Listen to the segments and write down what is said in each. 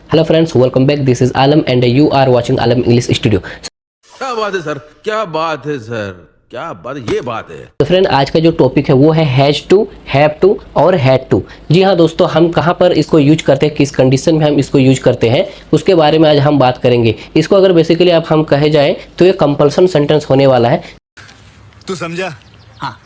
Hello friends, welcome back. This is Alam and you are watching Alam English Studio. क्या बात है sir, क्या बात है सर, क्या बात है, ये बात है। तो फ्रेंड आज का जो टॉपिक है वो है हैज टू, हैव टू और हैड टू। जी हाँ दोस्तों, हम कहाँ पर इसको यूज करते हैं, किस कंडीशन में हम इसको यूज करते हैं, उसके बारे में आज हम बात करेंगे। इसको अगर बेसिकली आप हम कहे जाए तो ये कंपल्सन सेंटेंस होने वाला है। तू समझा? हाँ।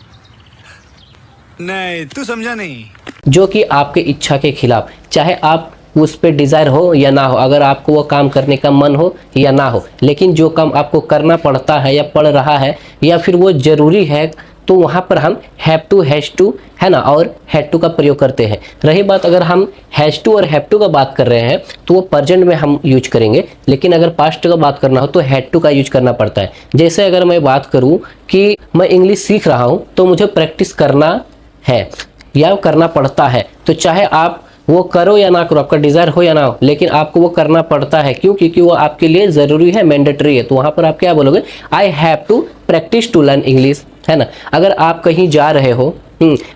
नहीं, तू समझा नहीं। जो कि आपके इच्छा के खिलाफ, चाहे आप उस पर डिज़ायर हो या ना हो, अगर आपको वो काम करने का मन हो या ना हो, लेकिन जो काम आपको करना पड़ता है या पड़ रहा है या फिर वो ज़रूरी है, तो वहाँ पर हम हैव टू, हैज़ टू, है ना, और हैड टू का प्रयोग करते हैं। रही बात अगर हम हैज़ टू और हैव टू का बात कर रहे हैं तो वो प्रेजेंट में हम यूज करेंगे, लेकिन अगर पास्ट का बात करना हो तो हैड टू का यूज करना पड़ता है। जैसे अगर मैं बात करूँ कि मैं इंग्लिश सीख रहा हूँ तो मुझे प्रैक्टिस करना है या करना पड़ता है, तो चाहे आप वो करो या ना करो, आपका डिज़ायर हो या ना हो, लेकिन आपको वो करना पड़ता है। क्यों? क्योंकि वो आपके लिए ज़रूरी है, मैंडेटरी है। तो वहाँ पर आप क्या बोलोगे? I have to practise to learn English, है ना। अगर आप कहीं जा रहे हो,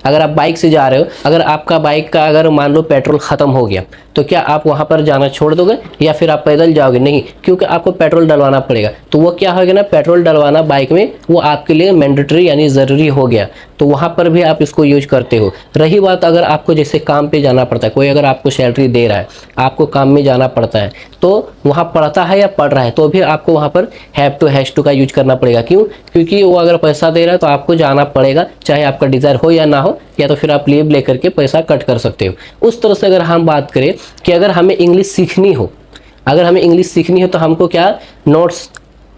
अगर आप बाइक से जा रहे हो, अगर आपका बाइक का अगर मान लो पेट्रोल ख़त्म हो गया, तो क्या आप वहाँ पर जाना छोड़ दोगे या फिर आप पैदल जाओगे? नहीं, क्योंकि आपको पेट्रोल डलवाना पड़ेगा। तो वो क्या होगा ना, पेट्रोल डलवाना बाइक में वो आपके लिए मैंडेटरी यानी ज़रूरी हो गया। तो वहाँ पर भी आप इसको यूज करते हो। रही बात अगर आपको जैसे काम पे जाना पड़ता है, कोई अगर आपको सैलरी दे रहा है, आपको काम में जाना पड़ता है, तो वहाँ पढ़ता है या पढ़ रहा है, तो भी आपको वहाँ पर हैव टू, हैज़ टू का यूज करना पड़ेगा। क्यों? क्योंकि वो अगर पैसा दे रहा है तो आपको जाना पड़ेगा, चाहे आपका डिज़ायर हो या ना हो, या तो फिर आप लीव लेकर के पैसा कट कर सकते हो। उस तरह से अगर हम बात करें कि अगर हमें इंग्लिश सीखनी हो, अगर हमें इंग्लिश सीखनी हो तो हमको क्या, नोट्स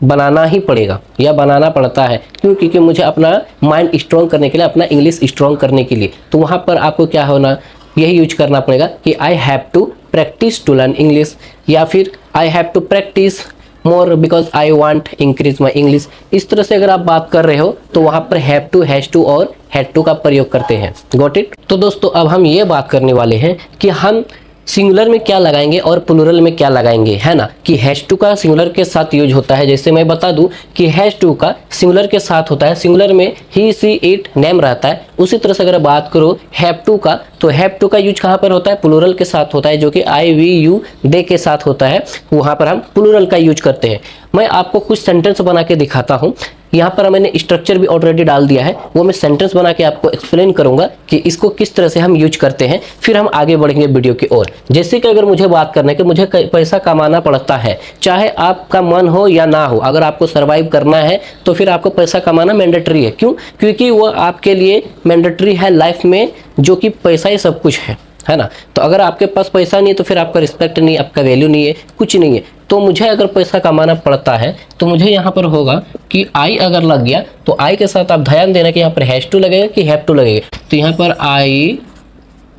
बनाना ही पड़ेगा या बनाना पड़ता है। क्यों? क्योंकि मुझे अपना माइंड स्ट्रॉन्ग करने के लिए, अपना इंग्लिश स्ट्रॉन्ग करने के लिए, तो वहाँ पर आपको क्या होना, यही यूज करना पड़ेगा कि I have to practise to learn English, या फिर I have to practise more because I want increase my English. इस तरह से अगर आप बात कर रहे हो तो वहाँ पर हैव टू, हैज़ टू और हैड टू का प्रयोग करते हैं। Got it? तो दोस्तों अब हम ये बात करने वाले हैं कि हम सिंगुलर में क्या लगाएंगे और प्लूरल में क्या लगाएंगे, है ना। कि हैज़ टू का सिंगुलर के साथ यूज होता है। जैसे मैं बता दूं कि हैज़ टू का सिंगुलर के साथ होता है, सिंगुलर में ही, सी, इट, नेम रहता है। उसी तरह से अगर बात करो हैव टू का, तो हैव टू का यूज कहाँ पर होता है? प्लूरल के साथ होता है, जो कि आई, वी, यू, दे के साथ होता है। वहाँ पर हम प्लूरल का यूज करते हैं। मैं आपको कुछ सेंटेंस बना के दिखाता हूँ। यहाँ पर मैंने स्ट्रक्चर भी ऑलरेडी डाल दिया है, वो मैं सेंटेंस बना के आपको एक्सप्लेन करूंगा कि इसको किस तरह से हम यूज करते हैं, फिर हम आगे बढ़ेंगे वीडियो की ओर। जैसे कि अगर मुझे बात करना है कि मुझे पैसा कमाना पड़ता है, चाहे आपका मन हो या ना हो, अगर आपको सर्वाइव करना है तो फिर आपको पैसा कमाना मैंडेटरी है। क्यों? क्योंकि वो आपके लिए मैंडेटरी है लाइफ में, जो कि पैसा ही सब कुछ है ना। तो अगर आपके पास पैसा नहीं है तो फिर आपका रिस्पेक्ट नहीं, आपका वैल्यू नहीं है, कुछ नहीं है। तो मुझे अगर पैसा कमाना पड़ता है तो मुझे यहाँ पर होगा कि आई अगर लग गया तो आई के साथ आप ध्यान देना कि यहाँ पर हैज़ टू लगेगा कि हैव टू लगेगा। तो यहाँ पर I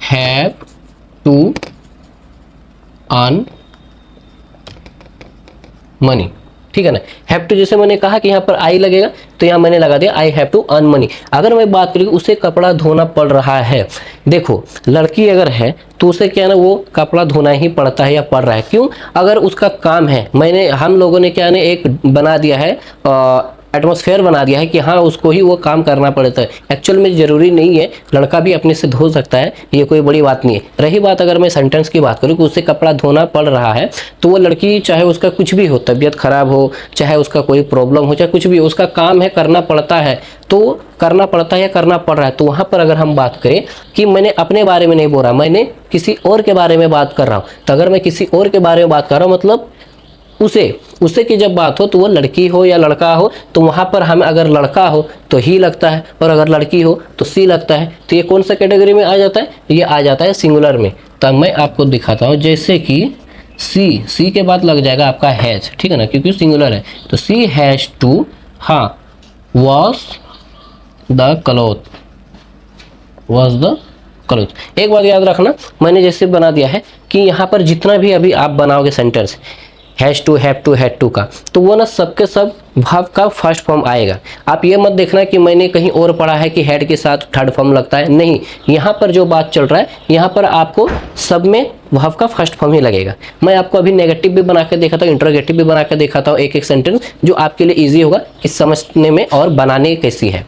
have to earn money, ठीक है ना। हैव टू जैसे मैंने कहा कि यहाँ पर आई लगेगा, तो यहाँ मैंने लगा दिया I have to earn money. अगर मैं बात करूँ उसे कपड़ा धोना पड़ रहा है, देखो लड़की अगर है तो उसे क्या ना, वो कपड़ा धोना ही पड़ता है या पड़ रहा है। क्यों? अगर उसका काम है, हम लोगों ने क्या ना एक बना दिया है, एटमॉस्फेयर बना दिया है कि हाँ उसको ही वो काम करना पड़ता है। एक्चुअल में ज़रूरी नहीं है, लड़का भी अपने से धो सकता है, ये कोई बड़ी बात नहीं है। रही बात अगर मैं सेंटेंस की बात करूँ कि उससे कपड़ा धोना पड़ रहा है, तो वो लड़की चाहे उसका कुछ भी हो, तबीयत खराब हो, चाहे उसका कोई प्रॉब्लम हो, चाहे कुछ भी हो, उसका काम है, करना पड़ता है, तो करना पड़ता है या करना पड़ रहा है। तो वहाँ पर अगर हम बात करें कि मैंने अपने बारे में नहीं बोल रहा, मैंने किसी और के बारे में बात कर रहा हूँ, तो अगर मैं किसी और के बारे में बात कर रहा हूँ मतलब उसे की जब बात हो तो वो लड़की हो या लड़का हो, तो वहाँ पर हमें अगर लड़का हो तो ही लगता है और अगर लड़की हो तो सी लगता है। तो ये कौन सा कैटेगरी में आ जाता है? ये आ जाता है सिंगुलर में। तो मैं आपको दिखाता हूँ, जैसे कि सी के बाद लग जाएगा आपका हैज़, ठीक है ना, क्योंकि सिंगुलर है। तो सी हैज़ टू, हाँ, wash the cloth, wash the cloth. एक बात याद रखना, मैंने जैसे बना दिया है कि यहाँ पर जितना भी अभी आप बनाओगे sentence has to, have to, had to का, तो वो ना सबके सब भाव का फर्स्ट फॉर्म आएगा। आप ये मत देखना कि मैंने कहीं और पढ़ा है कि हैड के साथ थर्ड फॉर्म लगता है, नहीं। यहाँ पर जो बात चल रहा है, यहाँ पर आपको सब में भाव का फर्स्ट फॉर्म ही लगेगा। मैं आपको अभी नेगेटिव भी बना के दिखाता हूँ, इंट्रोगेटिव भी बना के दिखाता हूँ, एक एक सेंटेंस जो आपके लिए ईजी होगा कि समझने में और बनाने कैसी है।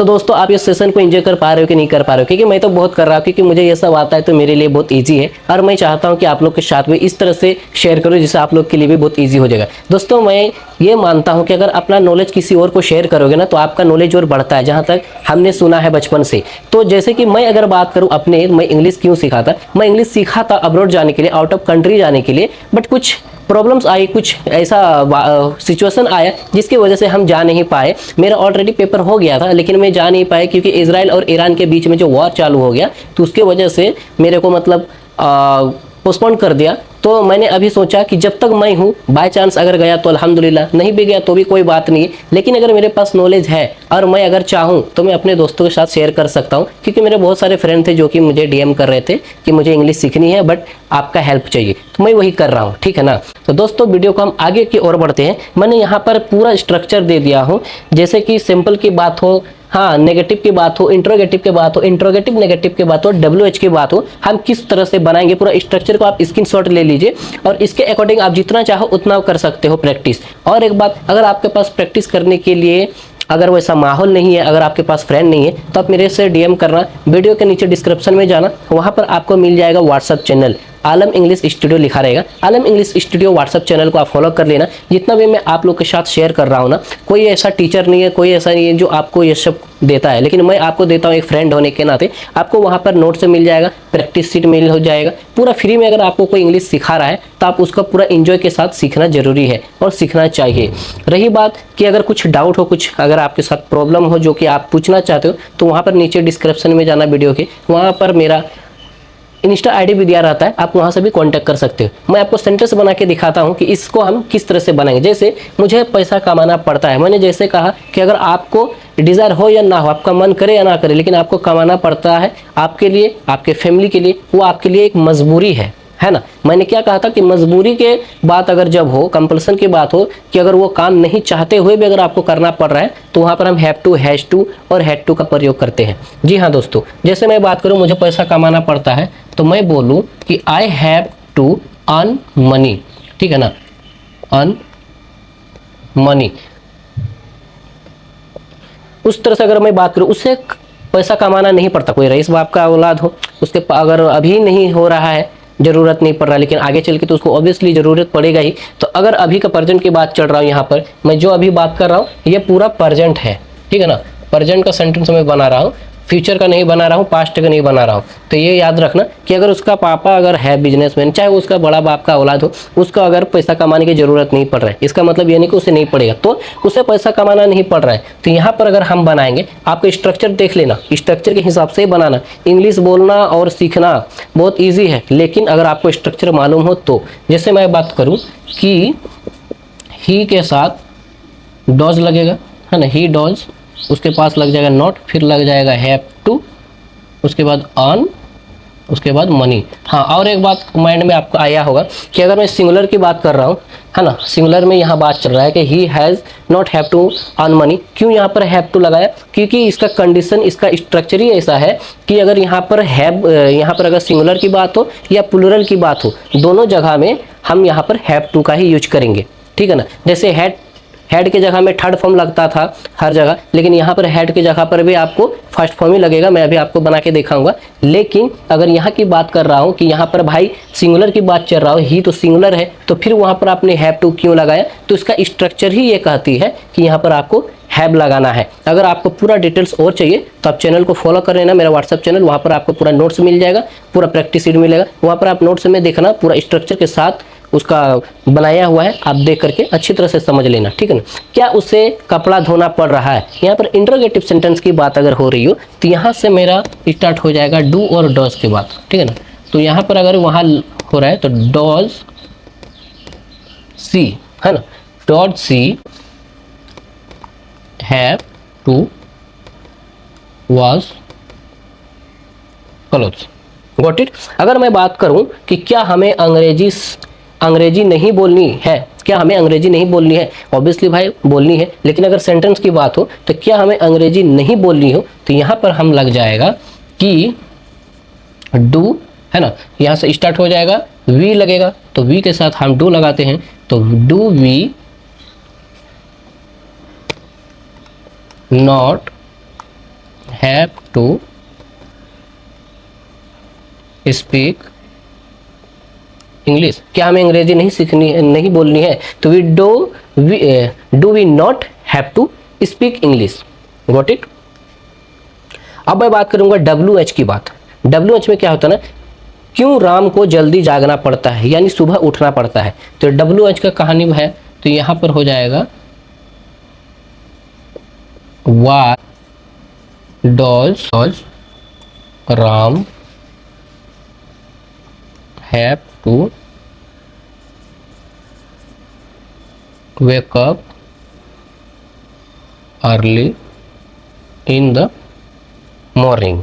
तो दोस्तों आप इस सेशन को एंजॉय कर पा रहे हो कि नहीं कर पा रहे हो, क्योंकि मैं तो बहुत कर रहा हूँ, क्योंकि मुझे ये सब आता है तो मेरे लिए बहुत ईजी है, और मैं चाहता हूँ कि आप लोग के साथ भी इस तरह से शेयर करूँ जिससे आप लोग के लिए भी बहुत ईजी हो जाएगा। दोस्तों मैं ये मानता हूँ कि अगर अपना नॉलेज किसी और को शेयर करोगे ना तो आपका नॉलेज और बढ़ता है, जहाँ तक हमने सुना है बचपन से। तो जैसे कि मैं अगर बात करूँ अपने, मैं इंग्लिश क्यों सीखा था, मैं इंग्लिश सीखा था अब्रॉड जाने के लिए, आउट ऑफ कंट्री जाने के लिए, बट कुछ प्रॉब्लम्स आई, कुछ ऐसा सिचुएशन आया जिसकी वजह से हम जा नहीं पाए। मेरा ऑलरेडी पेपर हो गया था लेकिन मैं जा नहीं पाया, क्योंकि इजराइल और ईरान के बीच में जो वॉर चालू हो गया तो उसके वजह से मेरे को मतलब पोस्टपोन कर दिया। तो मैंने अभी सोचा कि जब तक मैं हूँ, बाय चांस अगर गया तो अल्हम्दुलिल्लाह, नहीं भी गया तो भी कोई बात नहीं है, लेकिन अगर मेरे पास नॉलेज है और मैं अगर चाहूँ तो मैं अपने दोस्तों के साथ शेयर कर सकता हूँ। क्योंकि मेरे बहुत सारे फ्रेंड थे जो कि मुझे डीएम कर रहे थे कि मुझे इंग्लिश सीखनी है बट आपका हेल्प चाहिए, तो मैं वही कर रहा हूँ, ठीक है ना। तो दोस्तों वीडियो को हम आगे की ओर बढ़ते हैं। मैंने यहाँ पर पूरा स्ट्रक्चर दे दिया हूँ, जैसे कि सिंपल की बात हो, हाँ नेगेटिव की बात हो, इंट्रोगेटिव की बात हो, इंट्रोगेटिव नेगेटिव की बात हो, WH की बात हो, हम किस तरह से बनाएंगे पूरा स्ट्रक्चर को आप स्क्रीनशॉट ले लीजिए और इसके अकॉर्डिंग आप जितना चाहो उतना कर सकते हो प्रैक्टिस। और एक बात, अगर आपके पास प्रैक्टिस करने के लिए अगर वैसा माहौल नहीं है, अगर आपके पास फ्रेंड नहीं है, तो आप मेरे से डीएम करना, वीडियो के नीचे डिस्क्रिप्शन में जाना, वहाँ पर आपको मिल जाएगा व्हाट्सअप चैनल, आलम इंग्लिश स्टूडियो लिखा रहेगा। आलम इंग्लिश स्टूडियो व्हाट्सअप चैनल को आप फॉलो कर लेना। जितना भी मैं आप लोग के साथ शेयर कर रहा हूँ ना, कोई ऐसा टीचर नहीं है, कोई ऐसा नहीं है जो आपको ये सब देता है, लेकिन मैं आपको देता हूँ एक फ्रेंड होने के नाते। आपको वहाँ पर नोट से मिल जाएगा, प्रैक्टिस सीट मिल हो जाएगा, पूरा फ्री में। अगर आपको कोई इंग्लिश सिखा रहा है तो आप उसका पूरा इंजॉय के साथ सीखना जरूरी है और सीखना चाहिए। रही बात कि अगर कुछ डाउट हो, कुछ अगर आपके साथ प्रॉब्लम हो जो कि आप पूछना चाहते हो, तो वहाँ पर नीचे डिस्क्रिप्शन में जाना वीडियो के, वहाँ पर मेरा इंस्टा आईडी भी दिया रहता है, आप वहाँ से भी कांटेक्ट कर सकते हो। मैं आपको सेंटेंस बना के दिखाता हूँ कि इसको हम किस तरह से बनाएंगे। जैसे मुझे पैसा कमाना पड़ता है, मैंने जैसे कहा कि अगर आपको डिज़ायर हो या ना हो, आपका मन करे या ना करे, लेकिन आपको कमाना पड़ता है आपके लिए, आपके फैमिली के लिए, वो आपके लिए एक मजबूरी है ना। मैंने क्या कहा था कि मजबूरी के बात अगर जब हो, कंपल्सन की बात हो कि अगर वो काम नहीं चाहते हुए भी अगर आपको करना पड़ रहा है, तो वहाँ पर हम हैव टू, हैज टू और हैड टू का प्रयोग करते हैं। जी हाँ दोस्तों, जैसे मैं बात करूँ मुझे पैसा कमाना पड़ता है, तो मैं बोलूँ कि I have to earn money, ठीक है ना, अर्न मनी। उस तरह से अगर मैं बात करूँ, उससे पैसा कमाना नहीं पड़ता। कोई रईस बाप का औलाद हो, उसके अगर अभी नहीं हो रहा है, जरूरत नहीं पड़ रहा, लेकिन आगे चल के तो उसको ऑब्वियसली जरूरत पड़ेगा ही। तो अगर अभी का प्रेजेंट की बात चल रहा हूँ, यहाँ पर मैं जो अभी बात कर रहा हूँ ये पूरा प्रेजेंट है, ठीक है ना। प्रेजेंट का सेंटेंस मैं बना रहा हूँ, फ्यूचर का नहीं बना रहा हूँ, पास्ट का नहीं बना रहा हूँ। तो ये याद रखना कि अगर उसका पापा अगर है बिजनेसमैन, चाहे वो उसका बड़ा बाप का औलाद हो, उसका अगर पैसा कमाने की जरूरत नहीं पड़ रहा है, इसका मतलब ये नहीं कि उसे नहीं पड़ेगा, तो उसे पैसा कमाना नहीं पड़ रहा है। तो यहाँ पर अगर हम बनाएंगे, आपको स्ट्रक्चर देख लेना, स्ट्रक्चर के हिसाब से बनाना। इंग्लिश बोलना और सीखना बहुत ईजी है, लेकिन अगर आपको स्ट्रक्चर मालूम हो तो। जैसे मैं बात करूँ कि ही के साथ डॉज लगेगा, है ना, ही डॉज, उसके पास लग जाएगा नॉट, फिर लग जाएगा हैव टू, उसके बाद अर्न, उसके बाद मनी। हाँ, और एक बात माइंड में आपको आया होगा कि अगर मैं सिंगुलर की बात कर रहा हूँ, है ना, सिंगुलर में यहाँ बात चल रहा है कि he has not have to earn money. क्यों यहाँ पर हैव टू लगाया? क्योंकि इसका कंडीशन, इसका स्ट्रक्चर ही ऐसा है कि अगर यहाँ पर हैव, यहाँ पर अगर सिंगुलर की बात हो या प्लूरल की बात हो, दोनों जगह में हम यहाँ पर हैव टू का ही यूज करेंगे, ठीक है ना। जैसे हेड के जगह में थर्ड फॉर्म लगता था हर जगह, लेकिन यहाँ पर हेड की जगह पर भी आपको फर्स्ट फॉर्म ही लगेगा। मैं अभी आपको बना के दिखाऊंगा। लेकिन अगर यहाँ की बात कर रहा हूँ कि यहाँ पर भाई सिंगुलर की बात चल रहा हो, ही तो सिंगुलर है, तो फिर वहाँ पर आपने हैव टू क्यों लगाया? तो इसका स्ट्रक्चर ही ये कहती है कि यहाँ पर आपको हैव लगाना है। अगर आपको पूरा डिटेल्स और चाहिए तो आप चैनल को फॉलो कर लेना, मेरा व्हाट्सअप चैनल, वहाँ पर आपको पूरा नोट्स मिल जाएगा, पूरा प्रैक्टिस शीट मिलेगा, वहाँ पर आप नोट्स में देखना, पूरा स्ट्रक्चर के साथ उसका बनाया हुआ है, आप देख करके अच्छी तरह से समझ लेना, ठीक है ना। क्या उसे कपड़ा धोना पड़ रहा है? यहाँ पर इंटरोगेटिव सेंटेंस की बात अगर हो रही हो तो यहाँ से मेरा स्टार्ट हो जाएगा डू और डॉज की बात, ठीक है ना। तो यहाँ पर अगर वहाँ हो रहा है तो डॉज सी, है ना, does she have to wash clothes, got it. अगर मैं बात करूं कि क्या हमें अंग्रेजी नहीं बोलनी है, क्या हमें अंग्रेजी नहीं बोलनी है? ऑब्वियसली भाई बोलनी है, लेकिन अगर सेंटेंस की बात हो तो क्या हमें अंग्रेजी नहीं बोलनी हो, तो यहाँ पर हम लग जाएगा कि डू, है ना, यहाँ से स्टार्ट हो जाएगा, वी लगेगा, तो वी के साथ हम डू लगाते हैं, तो do we not have to speak English. क्या हमें अंग्रेजी नहीं सीखनी, नहीं बोलनी है? तो do we not have to speak English. Got it. अब मैं बात करूंगा WH की बात। WH में क्या होता है ना, क्यों राम को जल्दी जागना पड़ता है, यानी सुबह उठना पड़ता है। तो WH का कहानी है, तो यहां पर हो जाएगा Why does Ram have to wake up early in the morning।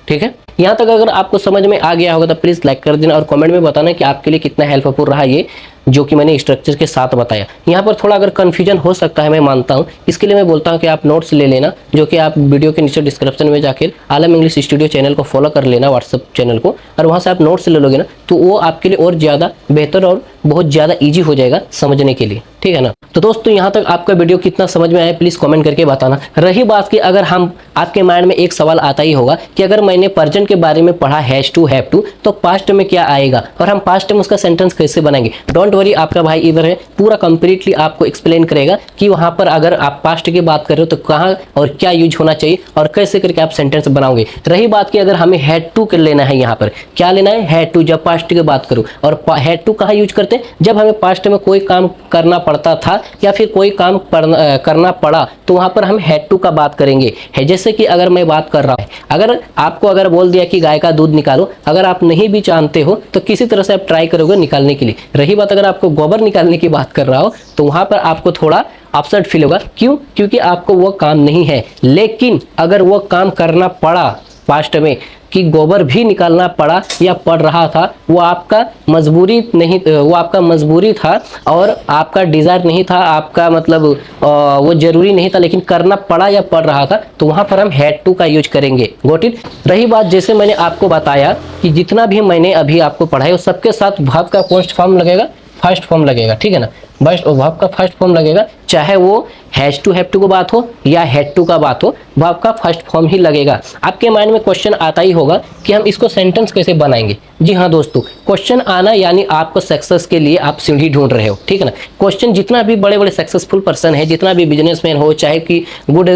ठीक है, यहाँ तक अगर आपको समझ में आ गया होगा तो प्लीज़ लाइक कर देना और कमेंट में बताना कि आपके लिए कितना हेल्पफुल रहा ये जो कि मैंने स्ट्रक्चर के साथ बताया। यहाँ पर थोड़ा अगर कन्फ्यूजन हो सकता है, मैं मानता हूँ, इसके लिए मैं बोलता हूँ कि आप नोट्स ले लेना, जो कि आप वीडियो के नीचे डिस्क्रिप्शन में जाकर आलम इंग्लिश स्टूडियो चैनल को फॉलो कर लेना, व्हाट्सअप चैनल को, और वहाँ से आप नोट्स ले लोगे ना, तो वो आपके लिए और ज़्यादा बेहतर और बहुत ज़्यादा ईजी हो जाएगा समझने के लिए। ठीक है ना। तो दोस्तों यहाँ तक आपका वीडियो कितना समझ में आया प्लीज़ कमेंट करके बताना। रही बात की, अगर हम आपके माइंड में एक सवाल आता ही होगा कि अगर मैंने प्रेजेंट के बारे में पढ़ा हैज टू हैव टू, तो पास्ट में क्या आएगा और हम पास्ट में उसका सेंटेंस कैसे बनाएंगे। डोंट वरी, आपका भाई इधर है, पूरा कंप्लीटली आपको एक्सप्लेन करेगा कि वहाँ पर अगर आप पास्ट की बात कर रहे हो तो कहाँ और क्या यूज होना चाहिए और कैसे करके आप सेंटेंस बनाओगे। रही बात की, अगर हमें हैड टू कर लेना है, यहाँ पर क्या लेना है, हैड टू, जब पास्ट की बात करूँ, और हैड टू कहाँ यूज करते हैं, जब हमें पास्ट में कोई काम करना पड़ता था या फिर कोई काम करना पड़ा, तो वहाँ पर हम हैड टू का बात करेंगे। है जैसे कि अगर मैं बात कर रहा हूँ, अगर आपको अगर बोल दिया कि गाय का दूध निकालो, अगर आप नहीं भी जानते हो तो किसी तरह से आप ट्राई करोगे निकालने के लिए। रही बात अगर आपको गोबर निकालने की बात कर रहा हो, तो वहाँ पर आपको थोड़ा अपसेट फील होगा। क्यों? क्योंकि आपको वो काम नहीं है। लेकिन अगर वो काम करना पड़ा पास्ट में, कि गोबर भी निकालना पड़ा या पड़ रहा था, वो आपका मजबूरी नहीं, वो आपका मजबूरी था और आपका डिज़ायर नहीं था, आपका मतलब वो ज़रूरी नहीं था, लेकिन करना पड़ा या पड़ रहा था, तो वहाँ पर हम हैड टू का यूज करेंगे। Got it. रही बात, जैसे मैंने आपको बताया कि जितना भी मैंने अभी आपको पढ़ाया वो सबके साथ वर्ब का फर्स्ट फॉर्म लगेगा, फर्स्ट फॉर्म लगेगा। ठीक है ना, बस वर्ब का फर्स्ट फॉर्म लगेगा, चाहे वो हैज टू हैव टू का बात हो या हैड टू का बात हो, वर्ब का फर्स्ट फॉर्म ही लगेगा। आपके माइंड में क्वेश्चन आता ही होगा कि हम इसको सेंटेंस कैसे बनाएंगे। जी हाँ दोस्तों, क्वेश्चन आना यानी आपको सक्सेस के लिए आप सीढ़ी ढूंढ रहे हो। ठीक है ना। क्वेश्चन, जितना भी बड़े बड़े सक्सेसफुल पर्सन है, जितना भी बिजनेसमैन हो, चाहे कि गुड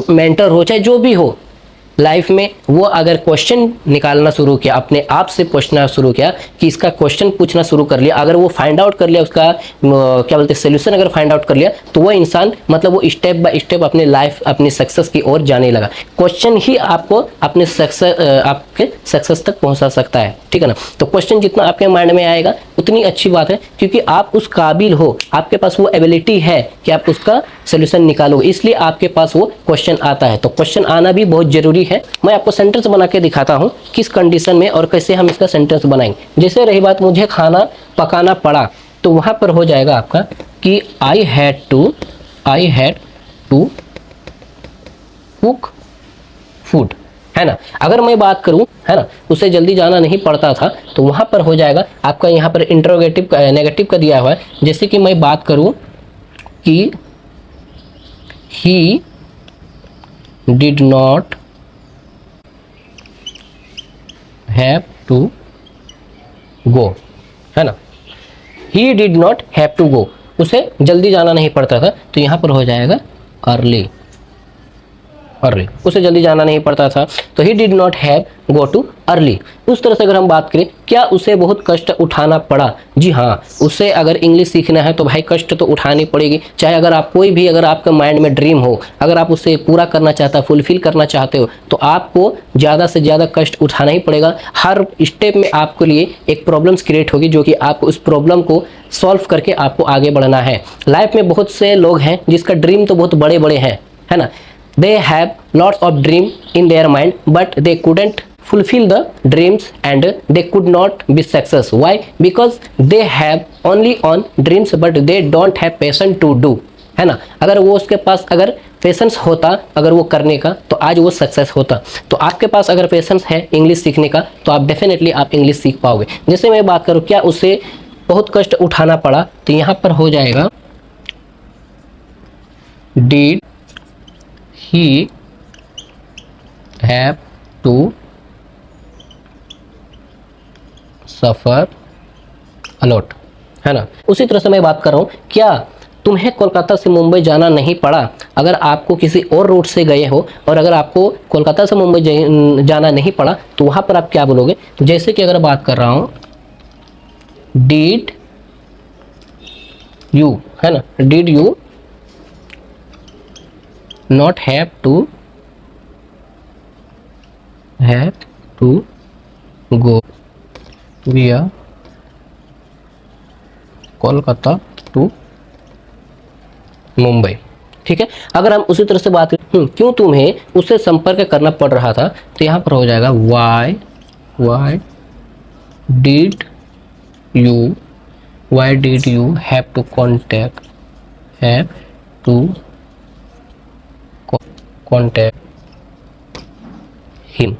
मेंटर हो, चाहे जो भी हो लाइफ में, वो अगर क्वेश्चन निकालना शुरू किया, अपने आप से पूछना शुरू किया कि इसका क्वेश्चन पूछना शुरू कर लिया, अगर वो फाइंड आउट कर लिया, उसका क्या बोलते हैं सोल्यूशन अगर फाइंड आउट कर लिया, तो वो इंसान मतलब वो स्टेप बाय स्टेप अपने लाइफ, अपनी सक्सेस की ओर जाने लगा। क्वेश्चन ही आपको अपने आपके सक्सेस तक पहुंचा सकता है। ठीक है ना। तो क्वेश्चन जितना आपके माइंड में आएगा उतनी अच्छी बात है, क्योंकि आप उस काबिल हो, आपके पास वो एबिलिटी है कि आप उसका सोल्यूशन निकालोगे, इसलिए आपके पास वो क्वेश्चन आता है। तो क्वेश्चन आना भी बहुत जरूरी है। मैं आपको सेंटेंस बना के दिखाता हूं किस कंडीशन में और कैसे हम इसका सेंटेंस बनाएंगे। जैसे रही बात, मुझे खाना पकाना पड़ा, तो वहां पर हो जाएगा आपका कि I had to cook food, है ना। अगर मैं बात करूं, है ना, उसे जल्दी जाना नहीं पड़ता था, तो वहां पर हो जाएगा आपका, यहाँ पर इंट्रोगेटिव नेगेटिव का दिया हुआ है। जैसे कि मैं बात करूं कि he did not have to go, है ना, he did not have to go, उसे जल्दी जाना नहीं पड़ता था, तो यहाँ पर हो जाएगा अर्ली, उसे जल्दी जाना नहीं पड़ता था, तो ही did not have go too early. उस तरह से अगर हम बात करें, क्या उसे बहुत कष्ट उठाना पड़ा। जी हाँ, उसे अगर इंग्लिश सीखना है तो भाई कष्ट तो उठानी पड़ेगी। चाहे अगर आप कोई भी, अगर आपका माइंड में ड्रीम हो, अगर आप उसे पूरा करना चाहते हो, फुलफिल करना चाहते हो, तो आपको ज़्यादा से ज़्यादा कष्ट उठाना ही पड़ेगा। हर स्टेप में आपके लिए एक प्रॉब्लम्स क्रिएट होगी, जो कि आपको उस प्रॉब्लम को सॉल्व करके आपको आगे बढ़ना है। लाइफ में बहुत से लोग हैं जिसका ड्रीम तो बहुत बड़े बड़े हैं, है ना। They have lots of dream in their mind, but they couldn't fulfill the dreams and they could not be success. Why? Because they have only on dreams, but they don't have passion to do. है ना। अगर वो उसके पास अगर patience होता, अगर वो करने का, तो आज वो सक्सेस होता। तो आपके पास अगर पेशेंस है इंग्लिश सीखने का, तो आप डेफिनेटली आप इंग्लिश सीख पाओगे। जैसे मैं बात करूँ, क्या उसे बहुत कष्ट उठाना पड़ा, तो यहाँ पर हो जाएगा did he have to suffer a lot, है ना। उसी तरह से मैं बात कर रहा हूँ, क्या तुम्हें कोलकाता से मुंबई जाना नहीं पड़ा? अगर आपको किसी और रूट से गए हो और अगर आपको कोलकाता से मुंबई जाना नहीं पड़ा तो वहाँ पर आप क्या बोलोगे? जैसे कि अगर बात कर रहा हूँ, डिड यू, है ना, did you not have to go via Kolkata to Mumbai, ठीक है। अगर हम उसी तरह से बात करें, क्यों तुम्हें उससे संपर्क करना पड़ रहा था, तो यहाँ पर हो जाएगा why did you have to contact him.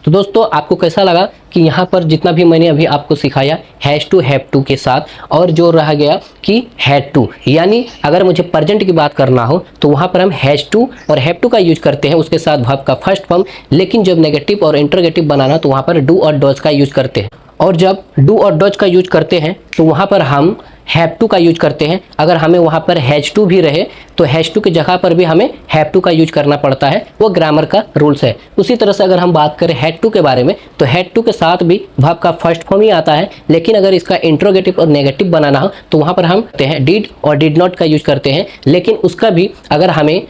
तो दोस्तों आपको कैसा लगा कि यहाँ पर जितना भी मैंने अभी आपको सिखाया हैज़ टू हैव टू के साथ, और जो रह गया कि हैड टू, यानी अगर मुझे प्रेजेंट की बात करना हो तो वहाँ पर हम हैज़ टू और हैव टू का यूज करते हैं उसके साथ वर्ब का फर्स्ट फॉर्म, लेकिन जब नेगेटिव और इंटरोगेटिव बनाना तो वहाँ पर डू और डज का यूज करते हैं। और जब डू और डज का यूज करते हैं तो वहाँ पर हम हैव टू का यूज करते हैं। अगर हमें वहाँ पर हैज टू भी रहे तो हैज टू की जगह पर भी हमें हैव टू का यूज करना पड़ता है, वो ग्रामर का रूल्स है। उसी तरह से अगर हम बात करें हैड टू के बारे में तो हैड टू के साथ भी वर्ब का फर्स्ट फॉर्म ही आता है, लेकिन अगर इसका इंट्रोगेटिव और नेगेटिव बनाना हो तो वहाँ पर हम करते हैं डिड और डिड नॉट का यूज करते हैं, लेकिन उसका भी अगर हमें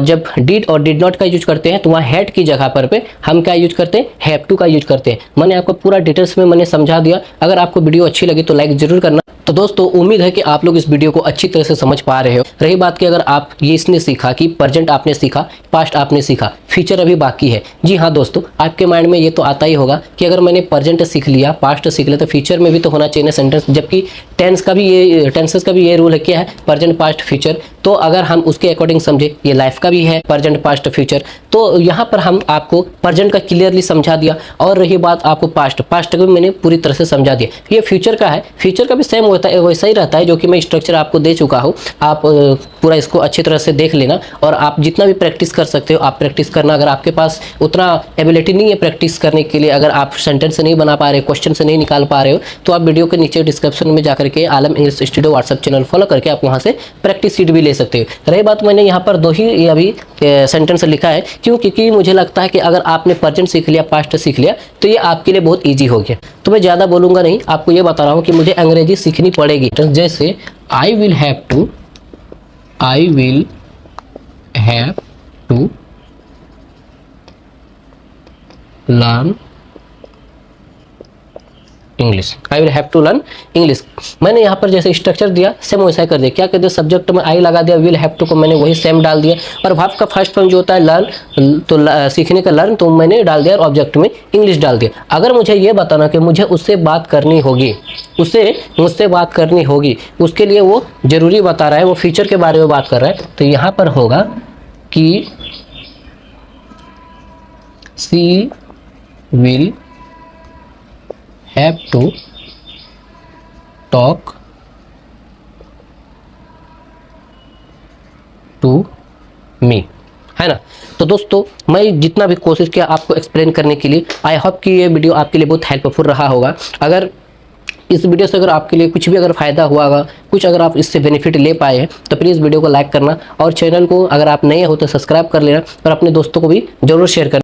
जब डिड और डिड नॉट का यूज करते हैं तो वहाँ हैड की जगह पर पे हम क्या यूज करते हैं, हैव टू का यूज करते हैं। मैंने आपको पूरा डिटेल्स में मैंने समझा दिया। अगर आपको वीडियो अच्छी लगी तो लाइक जरूर करना। तो दोस्तों उम्मीद है कि आप लोग इस वीडियो को अच्छी तरह से समझ पा रहे हो। रही बात कि अगर आप ये इसने सीखा कि प्रेजेंट आपने सीखा, पास्ट आपने सीखा, फ्यूचर अभी बाकी है। जी हाँ दोस्तों, आपके माइंड में ये तो आता ही होगा कि अगर मैंने प्रेजेंट सीख लिया, पास्ट सीख लिया, तो फ्यूचर में भी तो होना चाहिए ना सेंटेंस, जबकि टेंसेस का भी ये रूल है, क्या है, प्रेजेंट पास्ट फ्यूचर। तो अगर हम उसके अकॉर्डिंग समझे, ये लाइफ का भी है प्रेजेंट पास्ट फ्यूचर, तो यहाँ पर हम आपको प्रेजेंट का क्लियरली समझा दिया। और रही बात आपको पास्ट का भी मैंने पूरी तरह से समझा दिया। ये फ्यूचर का है, फ्यूचर का भी सेम होता है, वैसा ही रहता है, जो कि मैं स्ट्रक्चर आपको दे चुका हूँ। आप पूरा इसको अच्छी तरह से देख लेना, और आप जितना भी प्रैक्टिस कर सकते हो आप प्रैक्टिस करना। अगर आपके पास उतना एबिलिटी नहीं है प्रैक्टिस करने के लिए, अगर आप सेंटेंस से नहीं बना पा रहे, क्वेश्चन से नहीं निकाल पा रहे हो, तो आप वीडियो के नीचे डिस्क्रिप्शन में जाकर के Alam English studio WhatsApp channel follow करके आप वहाँ से प्रैक्टिस शीट भी ले सकते हो। रही बात, मैंने यहाँ पर 2 ही अभी सेंटेंस लिखा है, क्योंकि मुझे लगता है कि अगर आपने प्रेजेंट सीख लिया, पास्ट सीख लिया, तो ये आपके लिए बहुत ईजी हो गया। तो मैं ज़्यादा बोलूँगा नहीं, आपको ये बता रहा हूँ कि मुझे अंग्रेजी सीखनी पड़ेगी। जैसे I will have to learn English, I will have to learn English. मैंने यहाँ पर जैसे स्ट्रक्चर दिया सेम वैसा कर दिया। क्या कर दिया, सब्जेक्ट में आई लगा दिया, विल हैव टू को मैंने वही सेम डाल दिया, और वर्ब का फर्स्ट फॉर्म जो होता है लर्न, तो सीखने का लर्न तो मैंने डाल दिया, और ऑब्जेक्ट में इंग्लिश डाल दिया। अगर मुझे ये बताना कि मुझे उससे बात करनी होगी, मुझसे बात करनी होगी, उसके लिए वो जरूरी बता रहा है, वो फ्यूचर के बारे में बात कर रहा है, तो यहाँ पर होगा कि she will have to talk to me, है ना। तो दोस्तों मैं जितना भी कोशिश किया आपको एक्सप्लेन करने के लिए, आई होप कि ये वीडियो आपके लिए बहुत हेल्पफुल रहा होगा। अगर इस वीडियो से अगर आपके लिए कुछ भी अगर फ़ायदा हुआ होगा, कुछ अगर आप इससे बेनिफिट ले पाए हैं, तो प्लीज़ वीडियो को लाइक करना, और चैनल को अगर आप नए हो तो सब्सक्राइब कर लेना, और अपने दोस्तों को भी जरूर शेयर करना।